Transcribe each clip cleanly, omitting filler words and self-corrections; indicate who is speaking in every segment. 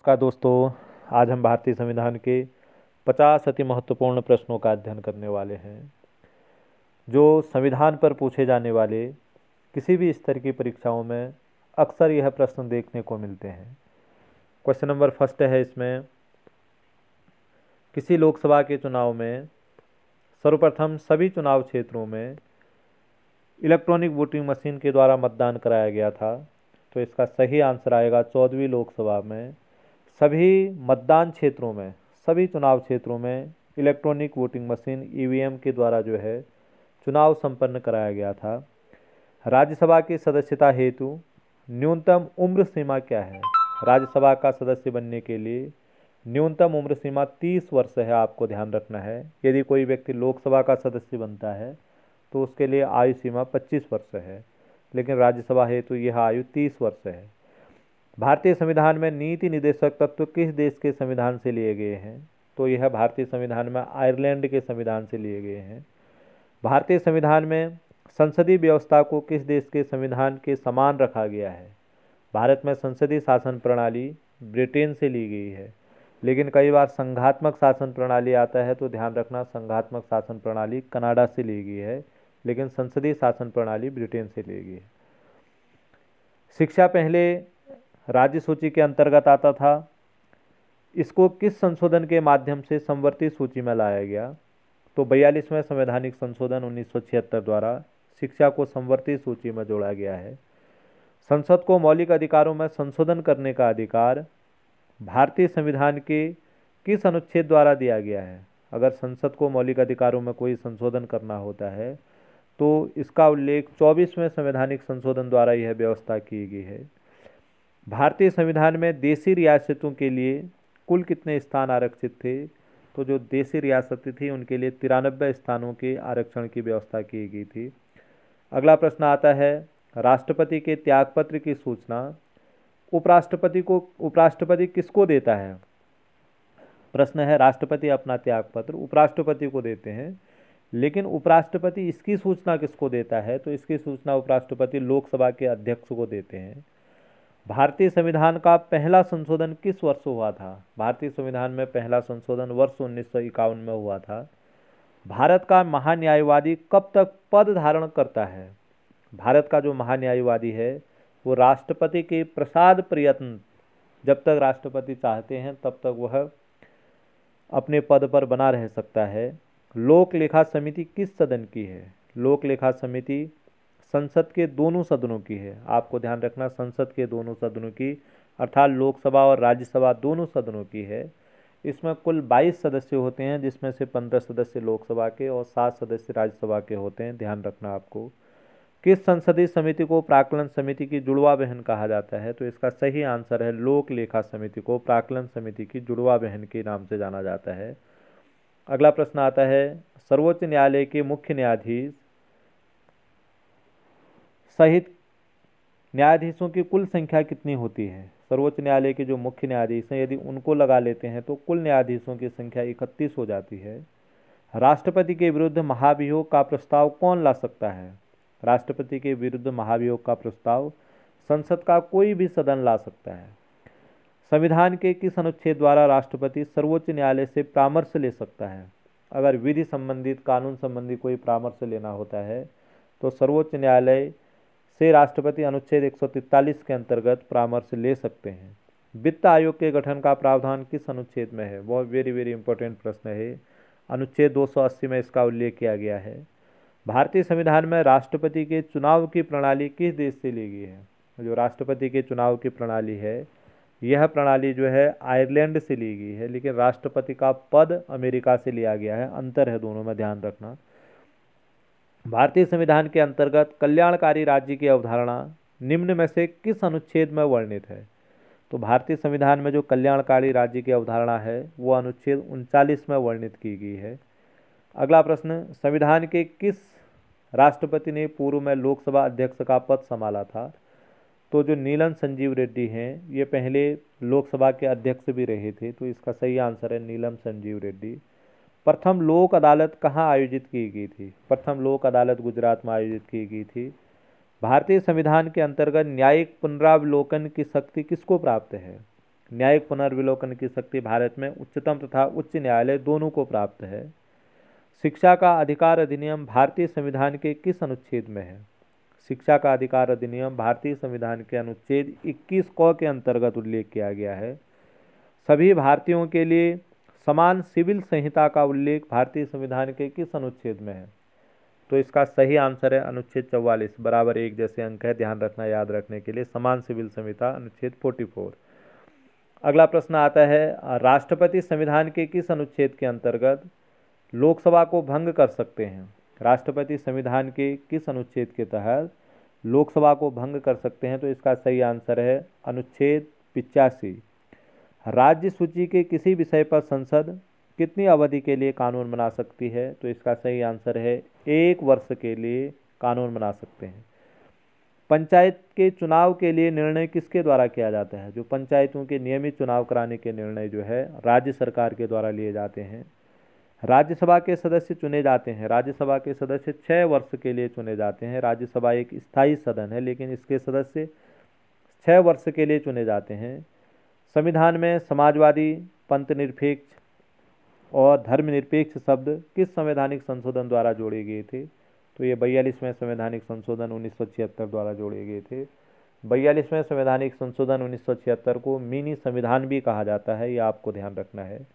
Speaker 1: नमस्कार दोस्तों। आज हम भारतीय संविधान के 50 अति महत्वपूर्ण प्रश्नों का अध्ययन करने वाले हैं जो संविधान पर पूछे जाने वाले किसी भी स्तर की परीक्षाओं में अक्सर यह प्रश्न देखने को मिलते हैं। क्वेश्चन नंबर फर्स्ट है इसमें, किसी लोकसभा के चुनाव में सर्वप्रथम सभी चुनाव क्षेत्रों में इलेक्ट्रॉनिक वोटिंग मशीन के द्वारा मतदान कराया गया था। तो इसका सही आंसर आएगा 14वीं लोकसभा में सभी मतदान क्षेत्रों में, सभी चुनाव क्षेत्रों में इलेक्ट्रॉनिक वोटिंग मशीन ईवीएम के द्वारा जो है चुनाव संपन्न कराया गया था। राज्यसभा की सदस्यता हेतु न्यूनतम उम्र सीमा क्या है? राज्यसभा का सदस्य बनने के लिए न्यूनतम उम्र सीमा 30 वर्ष है, आपको ध्यान रखना है। यदि कोई व्यक्ति लोकसभा का सदस्य बनता है तो उसके लिए आयु सीमा 25 वर्ष है, लेकिन राज्यसभा हेतु यह आयु 30 वर्ष है। भारतीय संविधान में नीति निर्देशक तत्व किस देश के संविधान से लिए गए हैं? तो यह भारतीय संविधान में आयरलैंड के संविधान से लिए गए हैं। भारतीय संविधान में संसदीय व्यवस्था को किस देश के संविधान के समान रखा गया है? भारत में संसदीय शासन प्रणाली ब्रिटेन से ली गई है, लेकिन कई बार संघात्मक शासन प्रणाली आता है तो ध्यान रखना संघात्मक शासन प्रणाली कनाडा से ली गई है, लेकिन संसदीय शासन प्रणाली ब्रिटेन से ली गई है। शिक्षा पहले राज्य सूची के अंतर्गत आता था, इसको किस संशोधन के माध्यम से समवर्ती सूची में लाया गया? तो 42वें संवैधानिक संशोधन 1976 द्वारा शिक्षा को समवर्ती सूची में जोड़ा गया है। संसद को मौलिक अधिकारों में संशोधन करने का अधिकार भारतीय संविधान के किस अनुच्छेद द्वारा दिया गया है? अगर संसद को मौलिक अधिकारों में कोई संशोधन करना होता है तो इसका उल्लेख 24वें संवैधानिक संशोधन द्वारा यह व्यवस्था की गई है। भारतीय संविधान में देशी रियासतों के लिए कुल कितने स्थान आरक्षित थे? तो जो देशी रियासतें थी उनके लिए 93 स्थानों के आरक्षण की व्यवस्था की गई थी। अगला प्रश्न आता है, राष्ट्रपति के त्यागपत्र की सूचना उपराष्ट्रपति किसको देता है? प्रश्न है, राष्ट्रपति अपना त्यागपत्र उपराष्ट्रपति को देते हैं, लेकिन उपराष्ट्रपति इसकी सूचना किसको देता है? तो इसकी सूचना उपराष्ट्रपति लोकसभा के अध्यक्ष को देते हैं। भारतीय संविधान का पहला संशोधन किस वर्ष हुआ था? भारतीय संविधान में पहला संशोधन वर्ष 1951 में हुआ था। भारत का महान्यायवादी कब तक पद धारण करता है? भारत का जो महान्यायवादी है वो राष्ट्रपति के प्रसाद प्रयत्न, जब तक राष्ट्रपति चाहते हैं तब तक वह अपने पद पर बना रह सकता है। लोक लेखा समिति किस सदन की है? लोक लेखा समिति संसद के दोनों सदनों की है। आपको ध्यान रखना, संसद के दोनों सदनों की, अर्थात लोकसभा और राज्यसभा दोनों सदनों की है। इसमें कुल 22 सदस्य होते हैं, जिसमें से 15 सदस्य लोकसभा के और 7 सदस्य राज्यसभा के होते हैं, ध्यान रखना आपको। किस संसदीय समिति को प्राक्कलन समिति की जुड़वा बहन कहा जाता है? तो इसका सही आंसर है, लोक लेखा समिति को प्राक्कलन समिति की जुड़वा बहन के नाम से जाना जाता है। अगला प्रश्न आता है, सर्वोच्च न्यायालय के मुख्य न्यायाधीश सहित न्यायाधीशों की कुल संख्या कितनी होती है? सर्वोच्च न्यायालय के जो मुख्य न्यायाधीश हैं यदि उनको लगा लेते हैं तो कुल न्यायाधीशों की संख्या 31 हो जाती है। राष्ट्रपति के विरुद्ध महाभियोग का प्रस्ताव कौन ला सकता है? राष्ट्रपति के विरुद्ध महाभियोग का प्रस्ताव संसद का कोई भी सदन ला सकता है। संविधान के किस अनुच्छेद द्वारा राष्ट्रपति सर्वोच्च न्यायालय से परामर्श ले सकता है? अगर विधि संबंधित, कानून संबंधी कोई परामर्श लेना होता है तो सर्वोच्च न्यायालय से राष्ट्रपति अनुच्छेद 143 के अंतर्गत परामर्श ले सकते हैं। वित्त आयोग के गठन का प्रावधान किस अनुच्छेद में है? बहुत वेरी इंपॉर्टेंट प्रश्न है। अनुच्छेद 280 में इसका उल्लेख किया गया है। भारतीय संविधान में राष्ट्रपति के चुनाव की प्रणाली किस देश से ली गई है? जो राष्ट्रपति के चुनाव की प्रणाली है यह प्रणाली जो है आयरलैंड से ली गई है, लेकिन राष्ट्रपति का पद अमेरिका से लिया गया है। अंतर है दोनों में, ध्यान रखना। भारतीय संविधान के अंतर्गत कल्याणकारी राज्य की अवधारणा निम्न में से किस अनुच्छेद में वर्णित है? तो भारतीय संविधान में जो कल्याणकारी राज्य की अवधारणा है वो अनुच्छेद 39 में वर्णित की गई है। अगला प्रश्न, संविधान के किस राष्ट्रपति ने पूर्व में लोकसभा अध्यक्ष का पद संभाला था? तो जो नीलम संजीव रेड्डी हैं ये पहले लोकसभा के अध्यक्ष भी रहे थे, तो इसका सही आंसर है नीलम संजीव रेड्डी। प्रथम लोक अदालत कहाँ आयोजित की गई थी? प्रथम लोक अदालत गुजरात में आयोजित की गई थी। भारतीय संविधान के अंतर्गत न्यायिक पुनरावलोकन की शक्ति किसको प्राप्त है? न्यायिक पुनर्विलोकन की शक्ति भारत में उच्चतम तथा उच्च न्यायालय दोनों को प्राप्त है। शिक्षा का अधिकार अधिनियम भारतीय संविधान के किस अनुच्छेद में है? शिक्षा का अधिकार अधिनियम भारतीय संविधान के अनुच्छेद 21 क के अंतर्गत उल्लेख किया गया है। सभी भारतीयों के लिए समान सिविल संहिता का उल्लेख भारतीय संविधान के किस अनुच्छेद में है? तो इसका सही आंसर है अनुच्छेद 44, बराबर एक जैसे अंक है, ध्यान रखना, याद रखने के लिए। समान सिविल संहिता अनुच्छेद 44। अगला प्रश्न आता है, राष्ट्रपति संविधान के किस अनुच्छेद के अंतर्गत लोकसभा को भंग कर सकते हैं? राष्ट्रपति संविधान के किस अनुच्छेद के तहत लोकसभा को भंग कर सकते हैं? तो इसका सही आंसर है अनुच्छेद 85। राज्य सूची के किसी विषय पर संसद कितनी अवधि के लिए कानून बना सकती है? तो इसका सही आंसर है 1 वर्ष के लिए कानून बना सकते हैं। पंचायत के चुनाव के लिए निर्णय किसके द्वारा किया जाता है? जो पंचायतों के नियमित चुनाव कराने के निर्णय जो है राज्य सरकार के द्वारा लिए जाते हैं। राज्यसभा के सदस्य चुने जाते हैं। राज्यसभा के सदस्य 6 वर्ष के लिए चुने जाते हैं। राज्यसभा एक स्थायी सदन है, लेकिन इसके सदस्य 6 वर्ष के लिए चुने जाते हैं। संविधान में समाजवादी, पंथनिरपेक्ष और धर्मनिरपेक्ष शब्द किस संवैधानिक संशोधन द्वारा जोड़े गए थे? तो ये 42वें संवैधानिक संशोधन 1976 द्वारा जोड़े गए थे। 42वें संवैधानिक संशोधन 1976 को मिनी संविधान भी कहा जाता है, ये आपको ध्यान रखना है।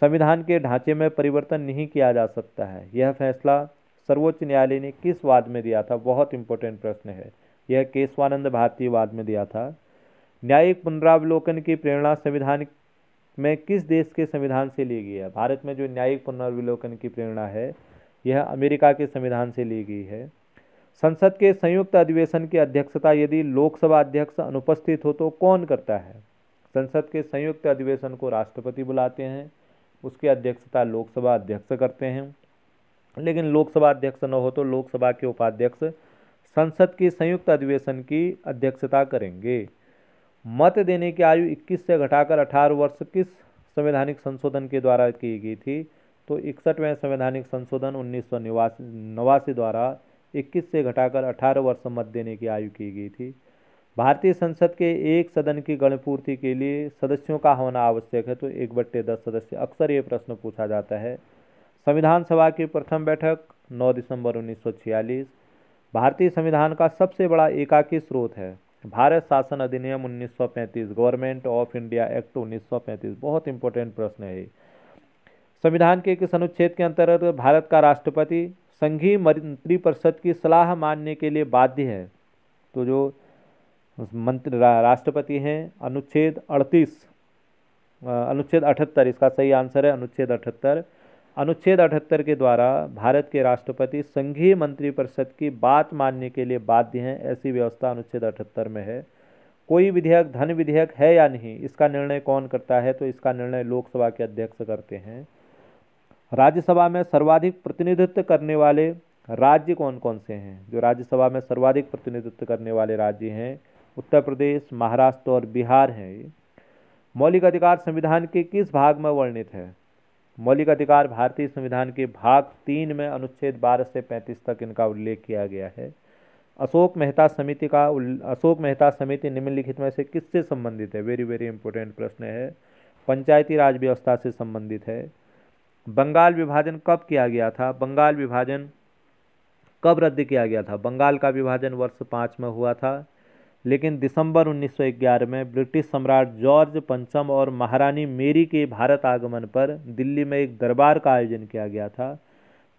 Speaker 1: संविधान के ढांचे में परिवर्तन नहीं किया जा सकता है, यह फैसला सर्वोच्च न्यायालय ने किस वाद में दिया था? बहुत इंपॉर्टेंट प्रश्न है, यह केशवानंद भारती वाद में दिया था। न्यायिक पुनरावलोकन की प्रेरणा संविधान में किस देश के संविधान से ली गई है? भारत में जो न्यायिक पुनर्विलोकन की प्रेरणा है यह अमेरिका के संविधान से ली गई है। संसद के संयुक्त अधिवेशन की अध्यक्षता यदि लोकसभा अध्यक्ष अनुपस्थित हो तो कौन करता है? संसद के संयुक्त अधिवेशन को राष्ट्रपति बुलाते हैं, उसकी अध्यक्षता लोकसभा अध्यक्ष करते हैं, लेकिन लोकसभा अध्यक्ष न हो तो लोकसभा के उपाध्यक्ष संसद के संयुक्त अधिवेशन की अध्यक्षता करेंगे। मत देने की आयु 21 से घटाकर 18 वर्ष किस संवैधानिक संशोधन के द्वारा की गई थी? तो 61वें संवैधानिक संशोधन 1989 द्वारा 21 से घटाकर 18 वर्ष मत देने की आयु की गई थी। भारतीय संसद के एक सदन की गणपूर्ति के लिए सदस्यों का होना आवश्यक है, तो 1/10 सदस्य। अक्सर ये प्रश्न पूछा जाता है। संविधान सभा की प्रथम बैठक 9 दिसंबर 1946। भारतीय संविधान का सबसे बड़ा एकाकी स्रोत है भारत शासन अधिनियम 1935, गवर्नमेंट ऑफ इंडिया एक्ट 1935। बहुत इंपॉर्टेंट प्रश्न है। संविधान के किस अनुच्छेद के अंतर्गत भारत का राष्ट्रपति संघीय मंत्रिपरिषद की सलाह मानने के लिए बाध्य है? तो जो राष्ट्रपति हैं अनुच्छेद 78, इसका सही आंसर है अनुच्छेद 78। अनुच्छेद 78 के द्वारा भारत के राष्ट्रपति संघीय मंत्रिपरिषद की बात मानने के लिए बाध्य हैं, ऐसी व्यवस्था अनुच्छेद 78 में है। कोई विधेयक धन विधेयक है या नहीं, इसका निर्णय कौन करता है? तो इसका निर्णय लोकसभा के अध्यक्ष करते हैं। राज्यसभा में सर्वाधिक प्रतिनिधित्व करने वाले राज्य कौन कौन से हैं? जो राज्यसभा में सर्वाधिक प्रतिनिधित्व करने वाले राज्य हैं उत्तर प्रदेश, महाराष्ट्र और बिहार हैं। मौलिक अधिकार संविधान के किस भाग में वर्णित है? मौलिक अधिकार भारतीय संविधान के भाग 3 में अनुच्छेद 12 से 35 तक इनका उल्लेख किया गया है। अशोक मेहता समिति निम्नलिखित में से किससे संबंधित है? वेरी वेरी इंपॉर्टेंट प्रश्न है। पंचायती राज व्यवस्था से संबंधित है। बंगाल विभाजन कब किया गया था? बंगाल विभाजन कब रद्द किया गया था? बंगाल का विभाजन वर्ष 5 में हुआ था, लेकिन दिसंबर 1911 में ब्रिटिश सम्राट जॉर्ज पंचम और महारानी मेरी के भारत आगमन पर दिल्ली में एक दरबार का आयोजन किया गया था,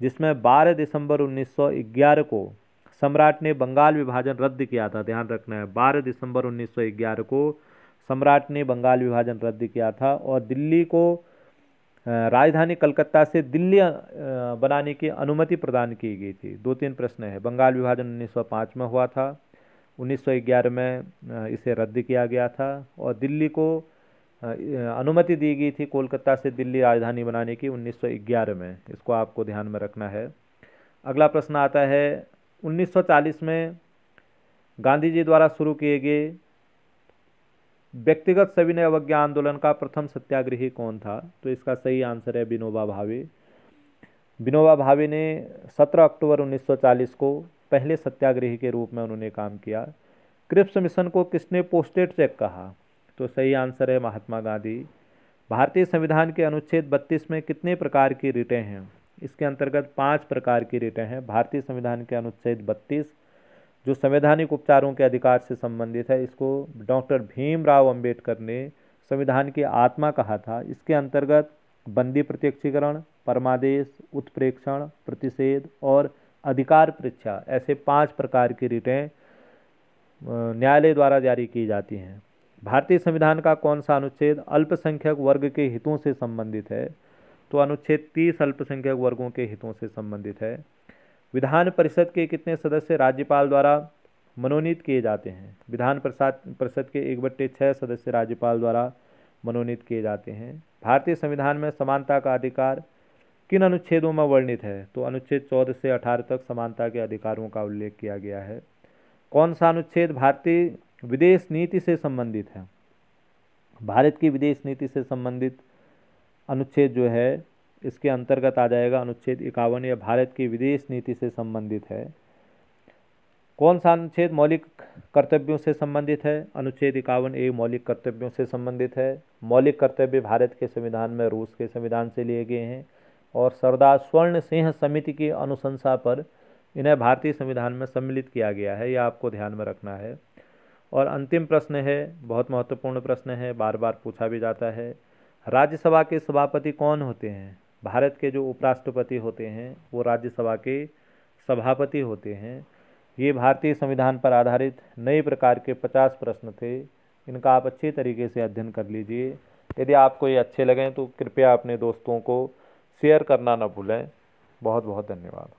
Speaker 1: जिसमें 12 दिसंबर 1911 को सम्राट ने बंगाल विभाजन रद्द किया था। ध्यान रखना है, 12 दिसंबर 1911 को सम्राट ने बंगाल विभाजन रद्द किया था और दिल्ली को राजधानी कलकत्ता से दिल्ली बनाने की अनुमति प्रदान की गई थी। 2-3 प्रश्न है। बंगाल विभाजन 1905 में हुआ था, 1911 में इसे रद्द किया गया था और दिल्ली को अनुमति दी गई थी कोलकाता से दिल्ली राजधानी बनाने की 1911 में। इसको आपको ध्यान में रखना है। अगला प्रश्न आता है, 1940 में गांधी जी द्वारा शुरू किए गए व्यक्तिगत सविनय अवज्ञा आंदोलन का प्रथम सत्याग्रही कौन था? तो इसका सही आंसर है विनोबा भावे। विनोबा भावे ने 17 अक्टूबर 1940 को पहले सत्याग्रही के रूप में उन्होंने काम किया। क्रिप्स मिशन को किसने पोस्टेड चेक कहा? तो सही आंसर है महात्मा गांधी। भारतीय संविधान के अनुच्छेद 32 में कितने प्रकार की रिटें हैं? इसके अंतर्गत 5 प्रकार की रिटें हैं। भारतीय संविधान के अनुच्छेद 32 जो संवैधानिक उपचारों के अधिकार से संबंधित है, इसको डॉक्टर भीमराव अंबेडकर ने संविधान की आत्मा कहा था। इसके अंतर्गत बंदी प्रत्यक्षीकरण, परमादेश, उत्प्रेक्षण, प्रतिषेध और अधिकार परीक्षा, ऐसे 5 प्रकार की रिटें न्यायालय द्वारा जारी की जाती हैं। भारतीय संविधान का कौन सा अनुच्छेद अल्पसंख्यक वर्ग के हितों से संबंधित है? तो अनुच्छेद 30 अल्पसंख्यक वर्गों के हितों से संबंधित है। विधान परिषद के कितने सदस्य राज्यपाल द्वारा मनोनीत किए जाते हैं? विधान परिषद के 1/6 सदस्य राज्यपाल द्वारा मनोनीत किए जाते हैं। भारतीय संविधान में समानता का अधिकार किन अनुच्छेदों में वर्णित है? तो अनुच्छेद 14 से 18 तक समानता के अधिकारों का उल्लेख किया गया है। कौन सा अनुच्छेद भारतीय विदेश नीति से संबंधित है? भारत की विदेश नीति से संबंधित अनुच्छेद जो है इसके अंतर्गत आ जाएगा अनुच्छेद 51, यह भारत की विदेश नीति से संबंधित है। कौन सा अनुच्छेद मौलिक कर्तव्यों से संबंधित है? अनुच्छेद 51A मौलिक कर्तव्यों से संबंधित है। मौलिक कर्तव्य भारत के संविधान में रूस के संविधान से लिए गए हैं और सरदार स्वर्ण सिंह समिति की अनुशंसा पर इन्हें भारतीय संविधान में सम्मिलित किया गया है, यह आपको ध्यान में रखना है। और अंतिम प्रश्न है, बहुत महत्वपूर्ण प्रश्न है, बार बार पूछा भी जाता है। राज्यसभा के सभापति कौन होते हैं? भारत के जो उपराष्ट्रपति होते हैं वो राज्यसभा के सभापति होते हैं। ये भारतीय संविधान पर आधारित नए प्रकार के 50 प्रश्न थे, इनका आप अच्छी तरीके से अध्ययन कर लीजिए। यदि आपको ये अच्छे लगें तो कृपया अपने दोस्तों को शेयर करना न भूलें। बहुत बहुत धन्यवाद।